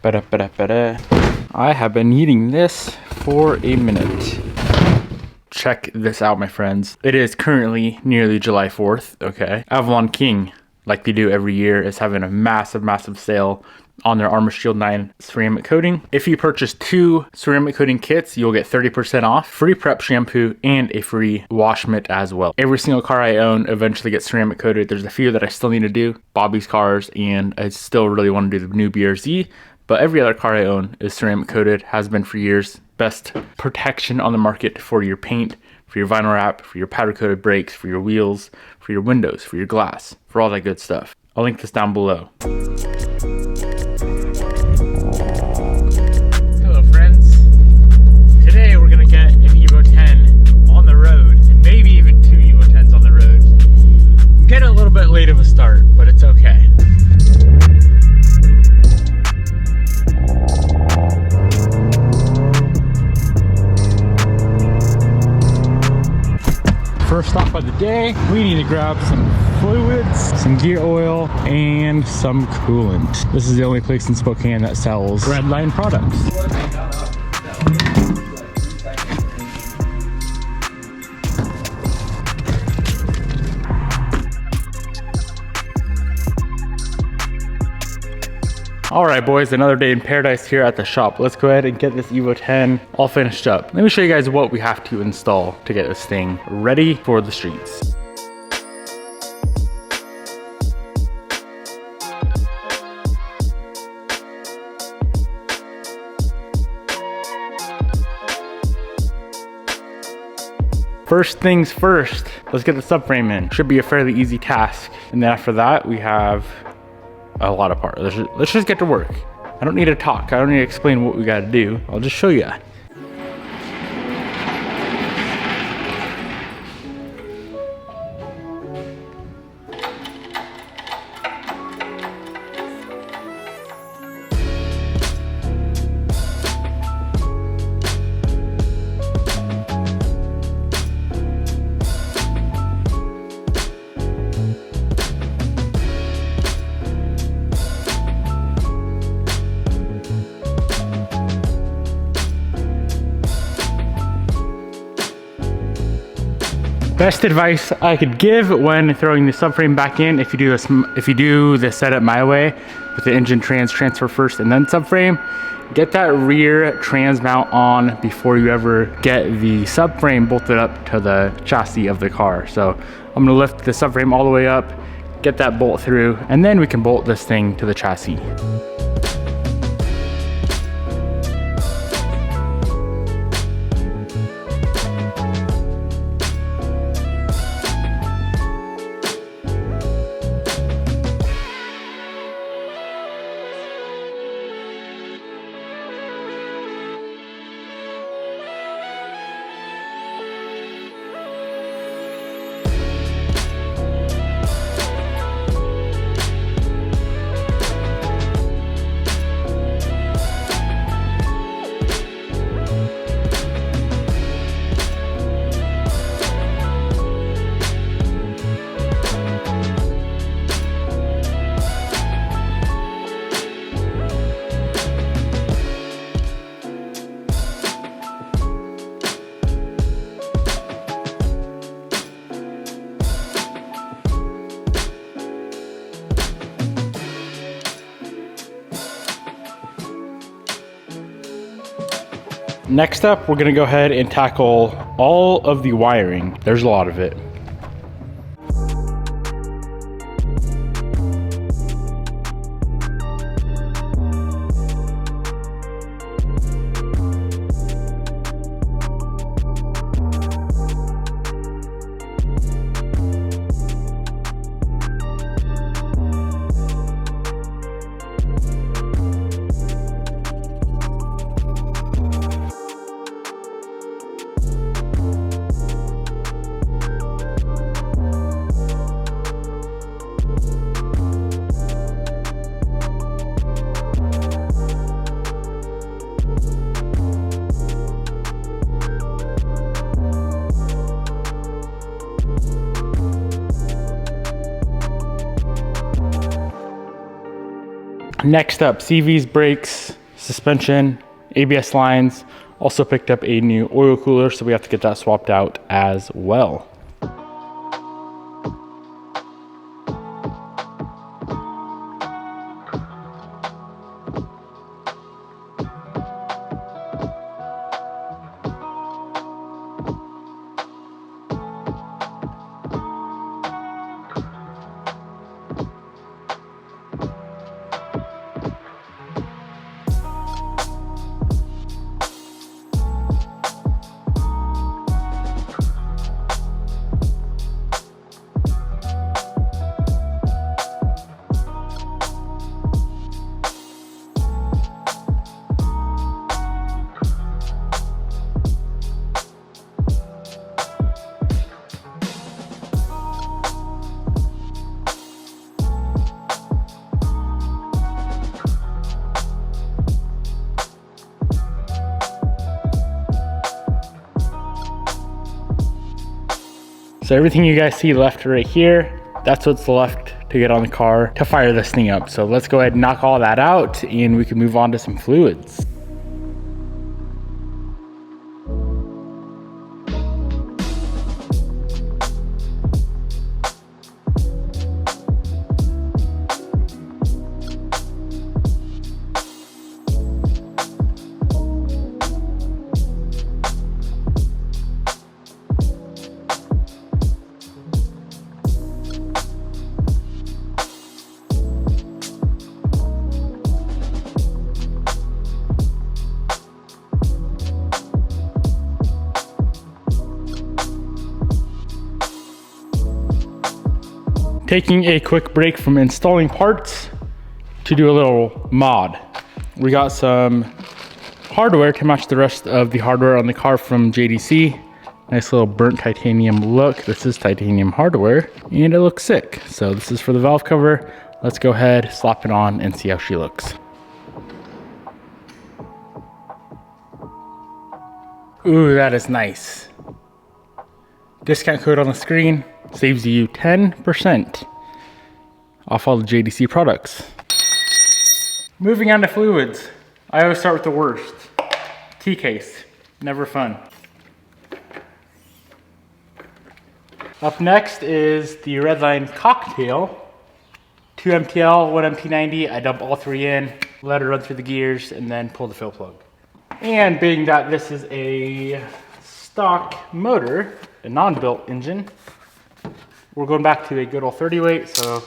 I have been needing this for a minute. Check this out, my friends. It is currently nearly July 4th, okay? Avalon King, like they do every year, is having a massive sale on their Armor Shield 9 ceramic coating. If you purchase 2 ceramic coating kits, you'll get 30% off, free prep shampoo, and a free wash mitt as well. Every single car I own eventually gets ceramic coated. There's a few that I still need to do, Bobby's cars, and I still really want to do the new BRZ, but every other car I own is ceramic coated, has been for years. Best protection on the market for your paint, for your vinyl wrap, for your powder coated brakes, for your wheels, for your windows, for your glass, for all that good stuff. I'll link this down below. Hello friends. Today we're gonna get an Evo 10 on the road, and maybe even 2 Evo 10s on the road. I'm getting a little bit late of a start, but it's okay. First stop of the day, we need to grab some fluids, some gear oil, and some coolant. This is the only place in Spokane that sells Redline products. All right, boys, another day in paradise here at the shop. Let's go ahead and get this Evo 10 all finished up. Let me show you guys what we have to install to get this thing ready for the streets. First things first, let's get the subframe in. Should be a fairly easy task. And then after that, we have a lot of parts. Let's just get to work. I don't need to talk. I don't need to explain what we got to do. I'll just show you. Best advice I could give when throwing the subframe back in, if you do the setup my way, with the engine transfer first and then subframe, get that rear trans mount on before you ever get the subframe bolted up to the chassis of the car. So I'm gonna lift the subframe all the way up, get that bolt through, and then we can bolt this thing to the chassis. Next up, we're gonna go ahead and tackle all of the wiring. There's a lot of it. Next up, CV's brakes, suspension, ABS lines. Also picked up a new oil cooler, so we have to get that swapped out as well. So everything you guys see left right here, that's what's left to get on the car to fire this thing up. So let's go ahead and knock all that out and we can move on to some fluids. Taking a quick break from installing parts to do a little mod. We got some hardware to match the rest of the hardware on the car from JDC. Nice little burnt titanium look. This is titanium hardware and it looks sick. So this is for the valve cover. Let's go ahead, slap it on and see how she looks. Ooh, that is nice. Discount code on the screen saves you 10% off all the JDC products. Moving on to fluids. I always start with the worst. T-case, never fun. Up next is the Redline Cocktail. 2 MTL, 1 MT90. I dump all 3 in, let it run through the gears, and then pull the fill plug. And being that this is a stock motor, a non-built engine, we're going back to a good old 30 weight, so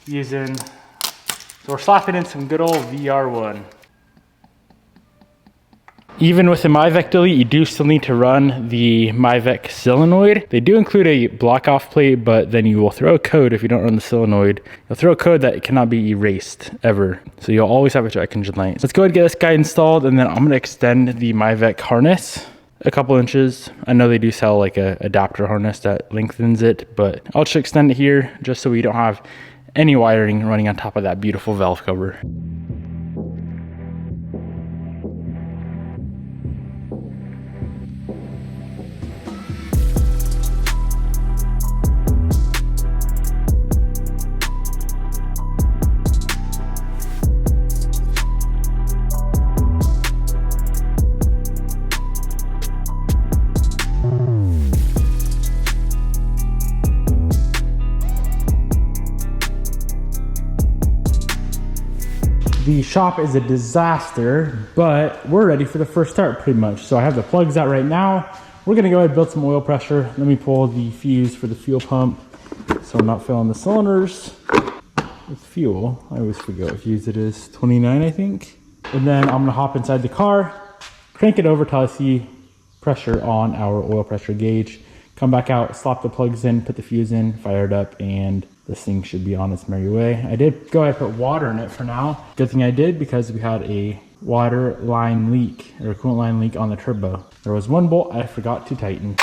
we're slapping in some good old VR1. Even with the Myvec delete, you do still need to run the Myvec solenoid. They do include a block off plate, but then you will throw a code if you don't run the solenoid. You'll throw a code that cannot be erased ever. So you'll always have a check engine light. Let's go ahead and get this guy installed, and then I'm gonna extend the Myvec harness a couple inches. I know they do sell like a adapter harness that lengthens it, but I'll just extend it here just so we don't have any wiring running on top of that beautiful valve cover. The shop is a disaster, but we're ready for the first start pretty much. So I have the plugs out right now. We're gonna go ahead and build some oil pressure. Let me pull the fuse for the fuel pump so I'm not filling the cylinders with fuel. I always forget what fuse it is, 29 I think. And then I'm gonna hop inside the car, crank it over till I see pressure on our oil pressure gauge. Come back out, slap the plugs in, put the fuse in, fire it up, and this thing should be on its merry way. I did go ahead and put water in it for now. Good thing I did, because we had a water line leak, or a coolant line leak on the turbo. There was one bolt I forgot to tighten.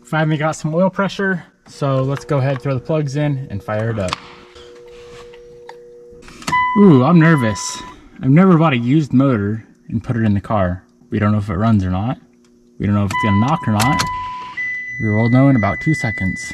Finally got some oil pressure, so let's go ahead, throw the plugs in, and fire it up. Ooh, I'm nervous. I've never bought a used motor and put it in the car. We don't know if it runs or not. We don't know if it's gonna knock or not. We will know in about 2 seconds.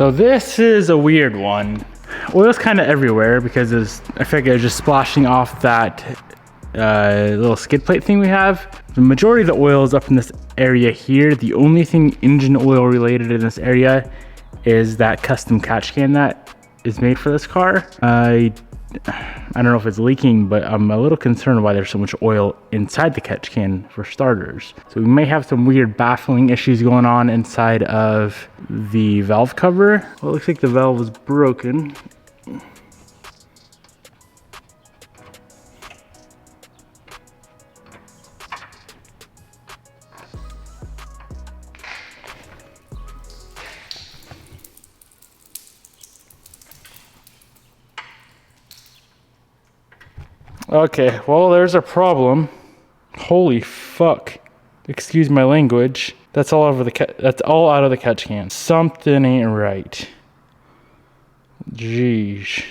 So this is a weird one. Oil's kind of everywhere because I feel like it's just splashing off that little skid plate thing we have. The majority of the oil is up in this area here. The only thing engine oil related in this area is that custom catch can that is made for this car. I don't know if it's leaking, but I'm a little concerned why there's so much oil inside the catch can for starters. So we may have some weird baffling issues going on inside of the valve cover. Well, it looks like the valve is broken. Okay, well, there's a problem. Holy fuck. Excuse my language. That's all over that's all out of the catch can. Something ain't right. Jeez.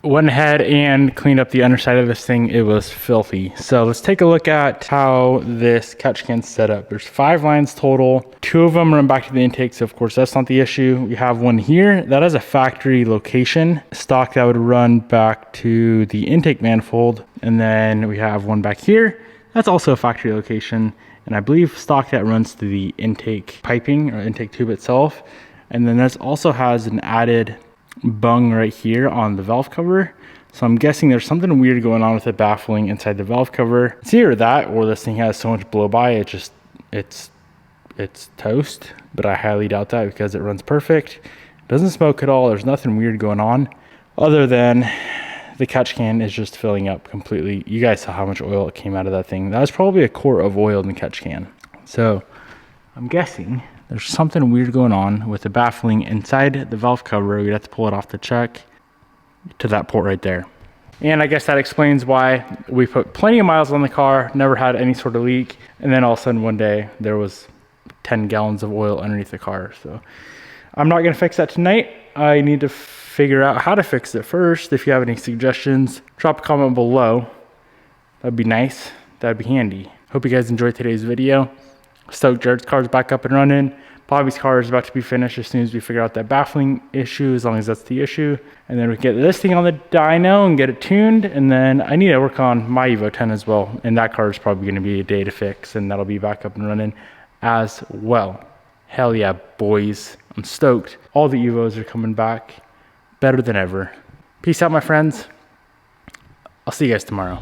Went ahead and cleaned up the underside of this thing. It was filthy. So let's take a look at how this catch can's set up. There's 5 lines total. 2 of them run back to the intake. So of course that's not the issue. We have one here that has a factory location stock that would run back to the intake manifold. And then we have one back here. That's also a factory location. And I believe stock that runs to the intake piping or intake tube itself. And then this also has an added bung right here on the valve cover. So I'm guessing there's something weird going on with the baffling inside the valve cover. It's either that or this thing has so much blow by it's toast, but I highly doubt that because it runs perfect. It doesn't smoke at all. There's nothing weird going on other than the catch can is just filling up completely. You guys saw how much oil came out of that thing. That was probably a quart of oil in the catch can. So I'm guessing there's something weird going on with the baffling inside the valve cover. We'd have to pull it off the chuck to that port right there. And I guess that explains why we put plenty of miles on the car, never had any sort of leak. And then all of a sudden one day there was 10 gallons of oil underneath the car. So I'm not gonna fix that tonight. I need to figure out how to fix it first. If you have any suggestions, drop a comment below. That'd be nice, that'd be handy. Hope you guys enjoyed today's video. Stoked Jared's car is back up and running. Bobby's car is about to be finished as soon as we figure out that baffling issue, as long as that's the issue. And then we get this thing on the dyno and get it tuned. And then I need to work on my Evo 10 as well. And that car is probably gonna be a day to fix and that'll be back up and running as well. Hell yeah, boys. I'm stoked. All the Evos are coming back better than ever. Peace out, my friends. I'll see you guys tomorrow.